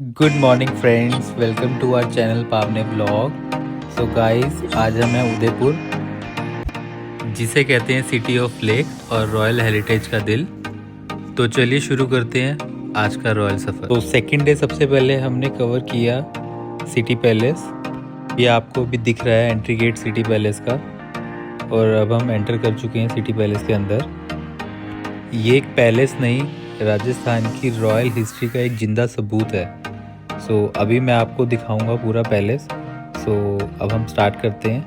Good morning friends, welcome to our channel Paavne blog. So guys, आज हम हैं उदयपुर, जिसे कहते हैं सिटी ऑफ लेक और रॉयल हेरिटेज का दिल। तो चलिए शुरू करते हैं आज का रॉयल सफ़र। तो सेकंड डे सबसे पहले हमने कवर किया सिटी पैलेस। ये आपको भी दिख रहा है एंट्री गेट सिटी पैलेस का। और अब हम एंटर कर चुके हैं सिटी पैलेस के अंदर। ये एक पैलेस नहीं, राजस्थान की रॉयल हिस्ट्री का एक जिंदा सबूत है। सो अभी मैं आपको दिखाऊंगा पूरा पैलेस। सो अब हम स्टार्ट करते हैं।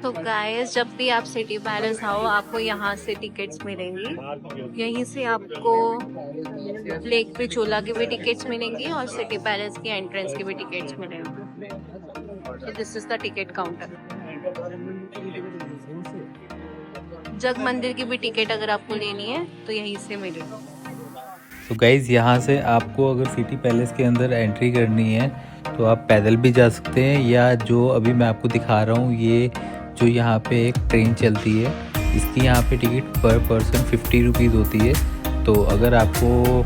तो गाइस, जब भी आप सिटी पैलेस आओ आपको यहाँ से टिकट्स मिलेंगी। यहीं से आपको लेक पिचोला की भी टिकट्स मिलेंगी और सिटी पैलेस की एंट्रेंस की भी टिकट्स मिलेंगी। तो this is the ticket counter. Jag Mandir की भी टिकट अगर आपको लेनी है तो यहीं से मिलेगी। तो गाइज़, यहाँ से आपको अगर सिटी पैलेस के अंदर एंट्री करनी है तो आप पैदल भी जा सकते हैं, या जो अभी मैं आपको दिखा रहा हूँ, ये जो यहाँ पे एक ट्रेन चलती है, इसकी यहाँ पे टिकट पर पर्सन 50 रुपीज़ होती है। तो अगर आपको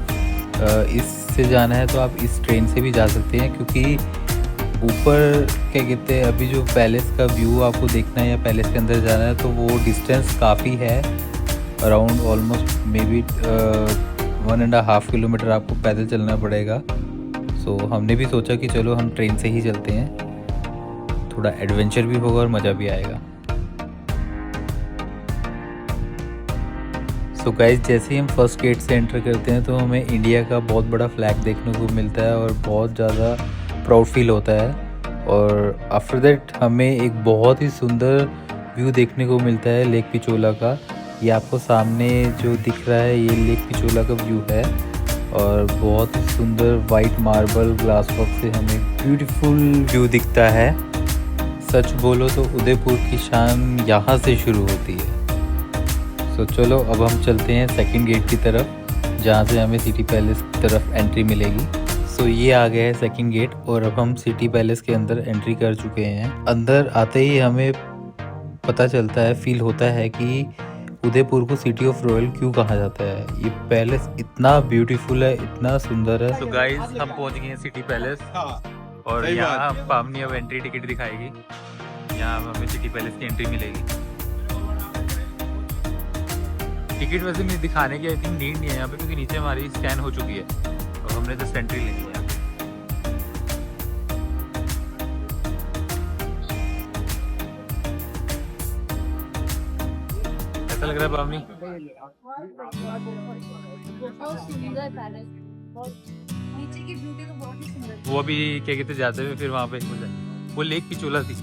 इससे जाना है तो आप इस ट्रेन से भी जा सकते हैं, क्योंकि ऊपर क्या कहते हैं, अभी जो पैलेस का व्यू आपको देखना है या पैलेस के अंदर जाना है तो वो डिस्टेंस काफ़ी है। Around almost may be 1.5 kilometre आपको पैदल चलना पड़ेगा। सो हमने भी सोचा कि चलो हम ट्रेन से ही चलते हैं, थोड़ा एडवेंचर भी होगा और मज़ा भी आएगा। सो गाइस, जैसे ही हम फर्स्ट गेट से एंटर करते हैं तो हमें इंडिया का बहुत बड़ा फ्लैग देखने को मिलता है और बहुत ज़्यादा प्राउड फील होता है। और आफ्टर दैट हमें एक बहुत ही सुंदर व्यू देखने को मिलता है लेक पिचोला का। ये आपको सामने जो दिख रहा है ये लेक पिचोला का व्यू है, और बहुत ही सुंदर वाइट मार्बल ग्लास वर्क से हमें ब्यूटीफुल व्यू दिखता है। सच बोलो तो उदयपुर की शान यहाँ से शुरू होती है। तो चलो अब हम चलते हैं सेकंड गेट की तरफ, जहाँ से हमें सिटी पैलेस की तरफ एंट्री मिलेगी। सो ये आ गया है सेकंड गेट, और अब हम सिटी पैलेस के अंदर एंट्री कर चुके हैं। अंदर आते ही हमें पता चलता है, फील होता है कि उदयपुर को सिटी ऑफ रॉयल क्यों कहा जाता है। ये पैलेस इतना ब्यूटीफुल है, इतना सुंदर है। तो गाइस, हम पहुंच गए हैं सिटी पैलेस, और यहाँ पावनी अब एंट्री टिकट दिखाएगी। यहाँ हमें सिटी पैलेस की एंट्री मिलेगी। टिकट वैसे नहीं दिखाने की आई थिंक नीड नहीं है यहाँ पे, क्योंकि नीचे हमारी स्कैन हो चुकी है और हमने जस्ट एंट्री लेनी है। ऐसा लग रहा है पावनी? नीचे की ब्यूटी तो बहुत ही सुंदर है। वो अभी क्या कहते जाते हुए फिर वहाँ पे वो लेक पिचोला थी।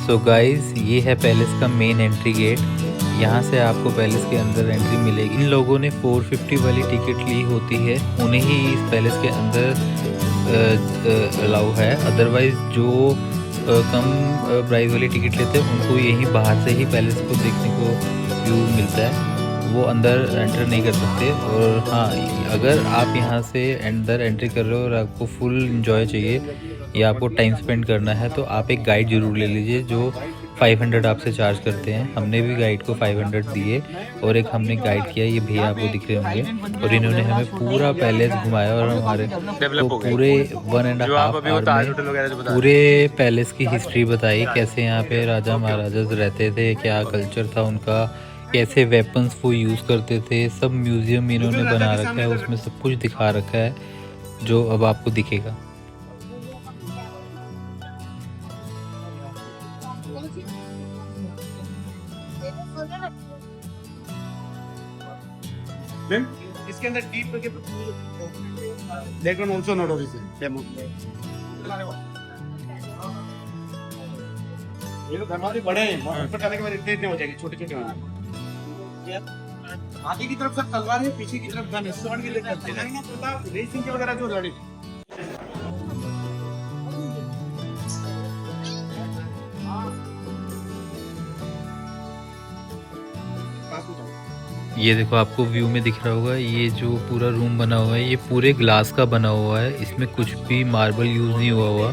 सो गाइस, ये है पैलेस का मेन एंट्री गेट। यहाँ से आपको पैलेस के अंदर एंट्री मिलेगी। इन लोगों ने 450 वाली टिकट ली होती है, उन्हें ही इस पैलेस के अंदर अलाउ है। अदरवाइज जो कम प्राइस वाली टिकट लेते हैं उनको यहीं बाहर से ही पैलेस को देखने को व्यू मिलता है, वो अंदर एंटर नहीं कर सकते। और हाँ, अगर आप यहाँ से अंदर एंट्री कर रहे हो और आपको फुल इंजॉय चाहिए या आपको टाइम स्पेंड करना है तो आप एक गाइड ज़रूर ले लीजिए, जो 500 आपसे चार्ज करते हैं। हमने भी गाइड को 500 दिए, और एक हमने गाइड किया, ये भैया आपको दिख रहे होंगे, और इन्होंने हमें पूरा पैलेस घुमाया और हमारे को पूरे 1.5 आवर में पूरे पैलेस की हिस्ट्री बताई, कैसे यहाँ पे राजा महाराजा रहते थे, क्या कल्चर था उनका, कैसे वेपन्स वो यूज़ करते थे। सब म्यूज़ियम इन्होंने बना रखा है, उसमें सब कुछ दिखा रखा है जो अब आपको दिखेगा। इसके अंदर डीप करके background also not of demo. ये तो दरवाजे बड़े हैं, ऊपर जाने के बाद इतने इतने हो जाएंगे, छोटे छोटे होंगे। आगे की तरफ सब तलवार है, पीछे की तरफ गन है। स्वर्ण के लेकर प्रताप रेसिंग के वगैरह जो लड़े। ये देखो आपको व्यू में दिख रहा होगा, ये जो पूरा रूम बना हुआ है ये पूरे ग्लास का बना हुआ है, इसमें कुछ भी मार्बल यूज़ नहीं हुआ हुआ,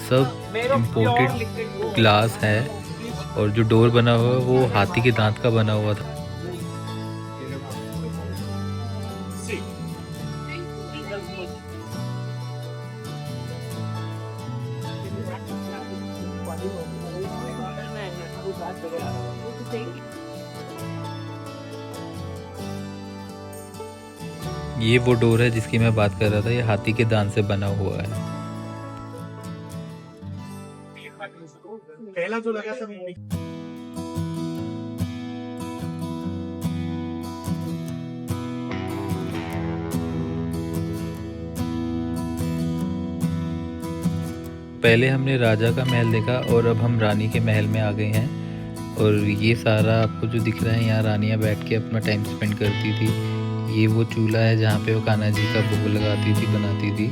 सब इम्पोर्टेड ग्लास है। और जो डोर बना हुआ है वो हाथी के दांत का बना हुआ था। ये वो डोर है जिसकी मैं बात कर रहा था, ये हाथी के दांत से बना हुआ है। पहला जो लगा था पहले हमने राजा का महल देखा और अब हम रानी के महल में आ गए हैं। और ये सारा आपको जो दिख रहा है, यहाँ रानियाँ बैठ के अपना टाइम स्पेंड करती थी। ये वो चूल्हा है जहाँ पे वो कान्हा जी का भोग लगाती थी, बनाती थी।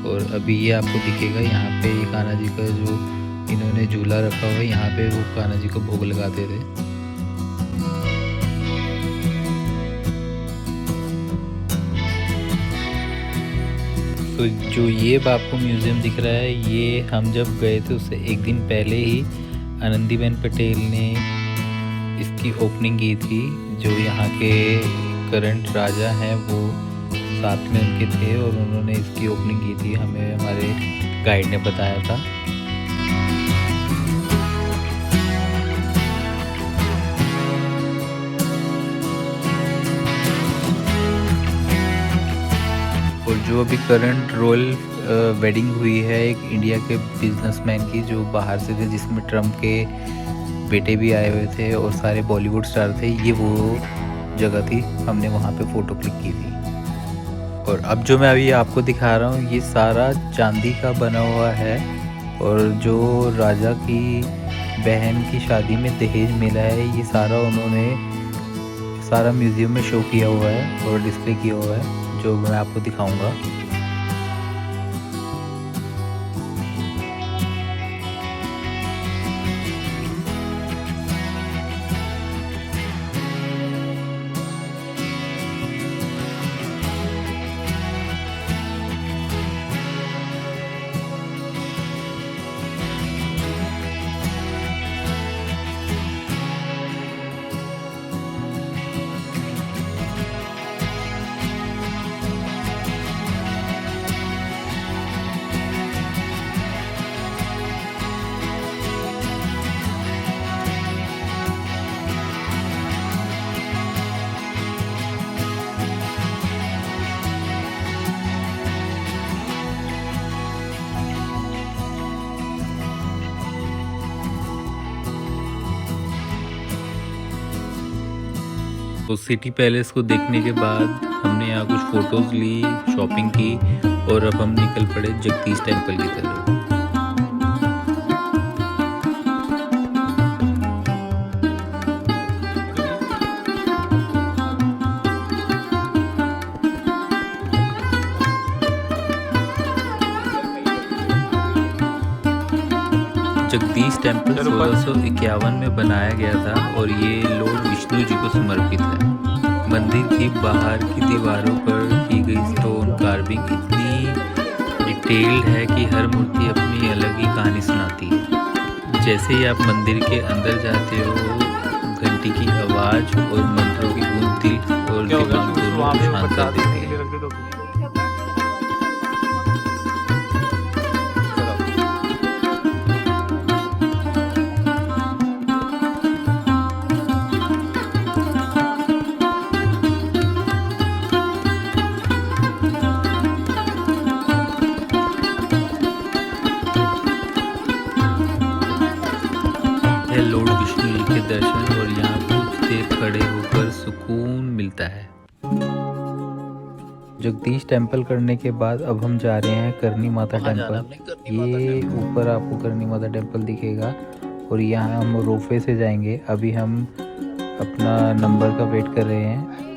और अभी ये आपको दिखेगा, यहाँ पे ये कान्हा जी का जो इन्होंने झूला रखा हुआ है, यहाँ पे वो कान्हा जी को भोग लगाते थे। तो जो ये आपको म्यूज़ियम दिख रहा है, ये हम जब गए थे उससे एक दिन पहले ही आनंदीबेन पटेल ने इसकी ओपनिंग की थी। जो यहाँ के करंट राजा हैं वो साथ में उनके थे और उन्होंने इसकी ओपनिंग की थी, हमें हमारे गाइड ने बताया था। और जो अभी करंट रॉयल वेडिंग हुई है एक इंडिया के बिजनेसमैन की जो बाहर से थे, जिसमें ट्रम्प के बेटे भी आए हुए थे और सारे बॉलीवुड स्टार थे, ये वो जगह थी, हमने वहाँ पे फ़ोटो क्लिक की थी। और अब जो मैं अभी आपको दिखा रहा हूँ ये सारा चांदी का बना हुआ है। और जो राजा की बहन की शादी में दहेज मिला है, ये सारा उन्होंने सारा म्यूज़ियम में शो किया हुआ है और डिस्प्ले किया हुआ है, जो मैं आपको दिखाऊंगा। तो सिटी पैलेस को देखने के बाद हमने यहाँ कुछ फ़ोटोज़ ली, शॉपिंग की और अब हम निकल पड़े जगदीश टेम्पल की तरफ। जगदीश टेम्पल 1651 में बनाया गया था और ये लॉर्ड विष्णु जी को समर्पित है। मंदिर की बाहर की दीवारों पर की गई स्टोन कार्विंग इतनी डिटेल्ड है कि हर मूर्ति अपनी अलग ही कहानी सुनाती है। जैसे ही आप मंदिर के अंदर जाते हो, घंटी की आवाज़ और मंत्रों की गूंज दिल और दिमाग दोनों को शांत कर देती है। लॉर्ड विष्णु जी के दर्शन और यहाँ कुछ देर खड़े होकर सुकून मिलता है। जगदीश टेम्पल करने के बाद अब हम जा रहे हैं करनी माता टेम्पल। ये ऊपर आपको करनी माता टेम्पल दिखेगा और यहाँ हम रोपवे से जाएंगे। अभी हम अपना नंबर का वेट कर रहे हैं।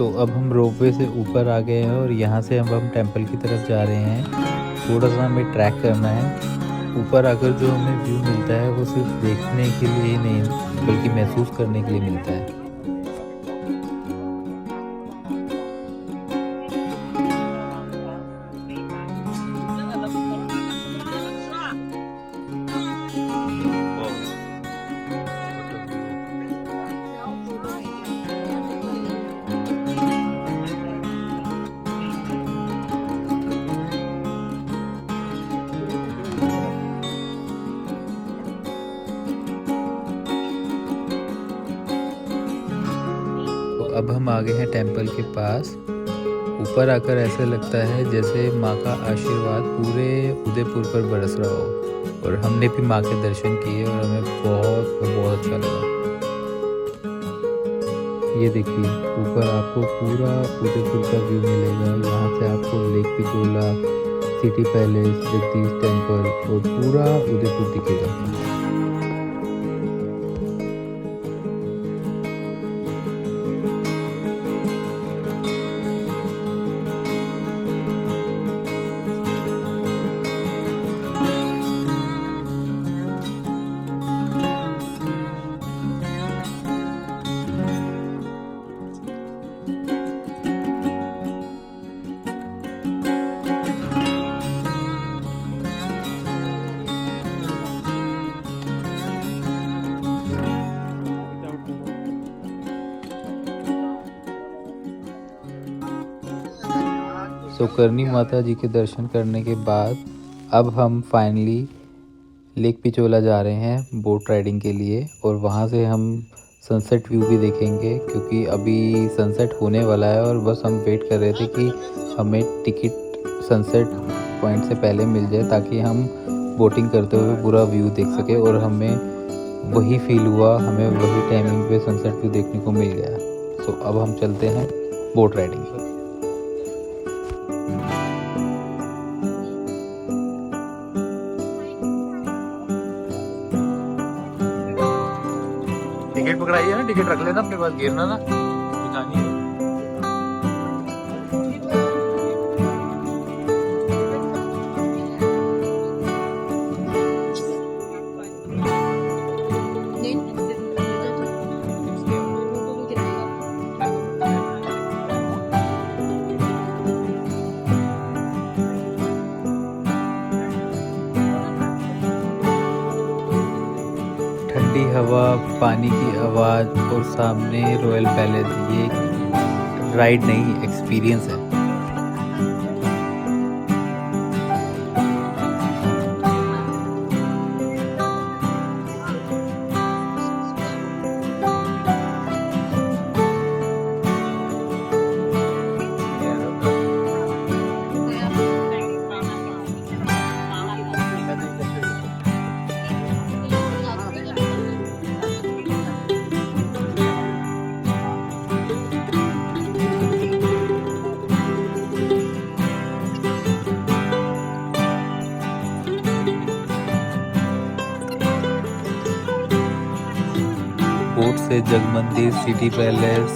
तो अब हम रोपवे से ऊपर आ गए हैं और यहाँ से अब हम टेंपल की तरफ जा रहे हैं। थोड़ा सा हमें ट्रैक करना है। ऊपर आकर जो हमें व्यू मिलता है वो सिर्फ देखने के लिए ही नहीं बल्कि महसूस करने के लिए मिलता है। अब हम आ गए हैं टेंपल के पास। ऊपर आकर ऐसा लगता है जैसे माँ का आशीर्वाद पूरे उदयपुर पर बरस रहा हो। और हमने भी माँ के दर्शन किए और हमें बहुत अच्छा लगा। ये देखिए ऊपर आपको पूरा उदयपुर का व्यू मिलेगा। यहाँ से आपको lake Pichola, city palace, Jagdish temple और पूरा उदयपुर दिखेगा। तो करनी माता जी के दर्शन करने के बाद अब हम फाइनली लेक पिछोला जा रहे हैं बोट राइडिंग के लिए। और वहाँ से हम सनसेट व्यू भी देखेंगे क्योंकि अभी सनसेट होने वाला है। और बस हम वेट कर रहे थे कि हमें टिकट सनसेट पॉइंट से पहले मिल जाए ताकि हम बोटिंग करते हुए पूरा व्यू देख सके। और हमें वही फील हुआ, हमें वही टाइमिंग पे सनसेट व्यू देखने को मिल गया। तो अब हम चलते हैं बोट राइडिंग पर। टिकट पकड़ाई है ना, टिकट रख लेना अपने पास, गिरना ना दिखानी है। ठंडी हवा, पानी की आवाज़ और सामने रॉयल पैलेस, ये राइड नहीं एक्सपीरियंस है। बोट से जग मंदिर, सिटी पैलेस,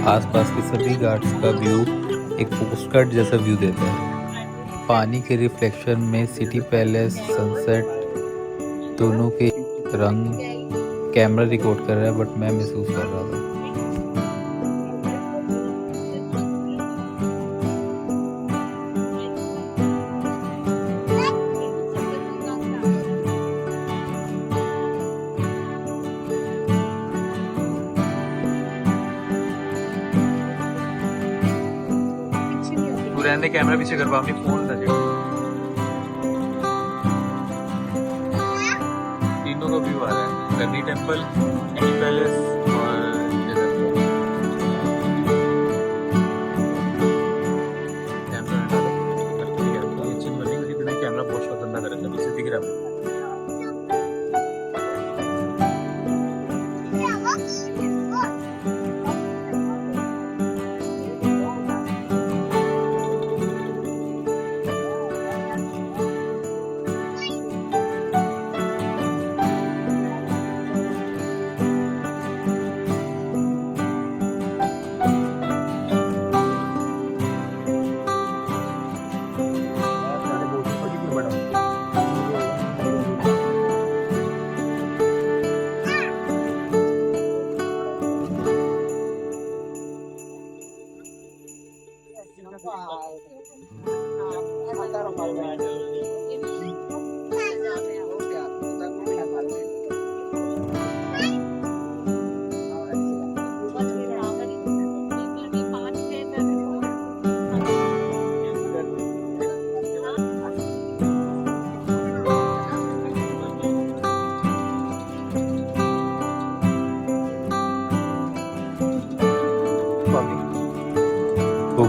आसपास के सभी घाट्स का व्यू एक पोस्टकार्ड जैसा व्यू देता है। पानी के रिफ्लेक्शन में सिटी पैलेस, सनसेट दोनों के रंग कैमरा रिकॉर्ड कर रहा है बट मैं महसूस कर रहा था। रहने कैमरा पीछे करवा, अपनी फोन था तीनों का व्यू आ रहा है। करनी टेम्पल, सिटी पैलेस और कैमरा बहुत धंधा करेगा, पीछे दिख रहा है।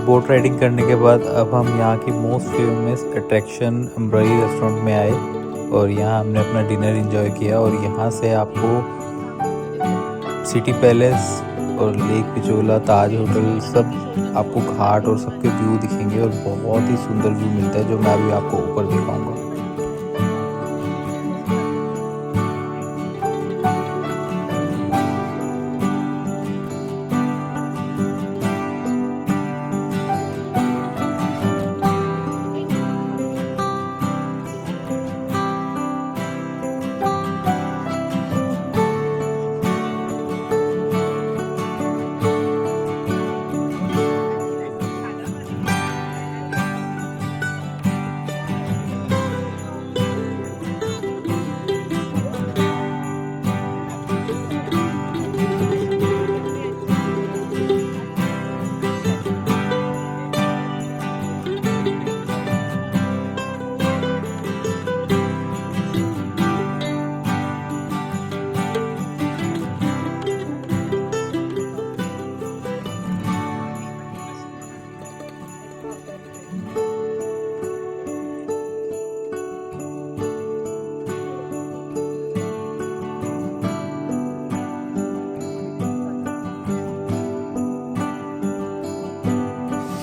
बोट राइडिंग करने के बाद अब हम यहाँ की most famous attraction embroidery restaurant में आए और यहाँ हमने अपना डिनर एंजॉय किया। और यहाँ से आपको सिटी पैलेस और लेक पिचोला, ताज होटल, सब आपको घाट और सबके व्यू दिखेंगे और बहुत ही सुंदर व्यू मिलता है जो मैं अभी आपको ऊपर दिखाऊंगा।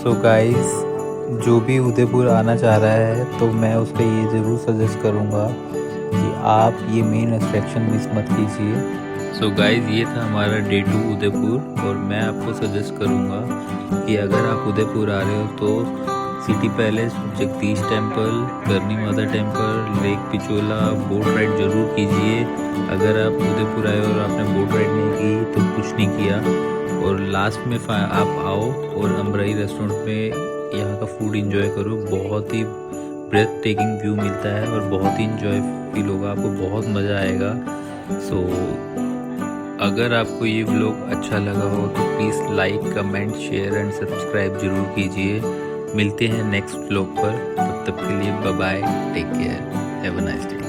सो गाइस, जो भी उदयपुर आना चाह रहा है तो मैं उसको ये ज़रूर सजेस्ट करूँगा कि आप ये मेन अट्रैक्शन मिस मत कीजिए। सो गाइस, ये था हमारा डे 2 उदयपुर और मैं आपको सजेस्ट करूँगा कि अगर आप उदयपुर आ रहे हो तो सिटी पैलेस, जगदीश टेम्पल, करनी माता temple, lake Pichola, boat ride ज़रूर कीजिए। अगर आप उदयपुर आए और आपने बोट राइड नहीं की तो कुछ नहीं किया। और लास्ट में आप आओ और एम्ब्रॉयडरी रेस्टोरेंट में यहाँ का फूड एंजॉय करो। बहुत ही ब्रेथ टेकिंग व्यू मिलता है और बहुत ही इंजॉय फील होगा, आपको बहुत मज़ा आएगा। सो अगर आपको ये व्लॉग अच्छा लगा हो तो please like, comment, share and subscribe ज़रूर कीजिए। मिलते हैं नेक्स्ट व्लॉग पर, तब तक के लिए bye bye, take care, have a nice day.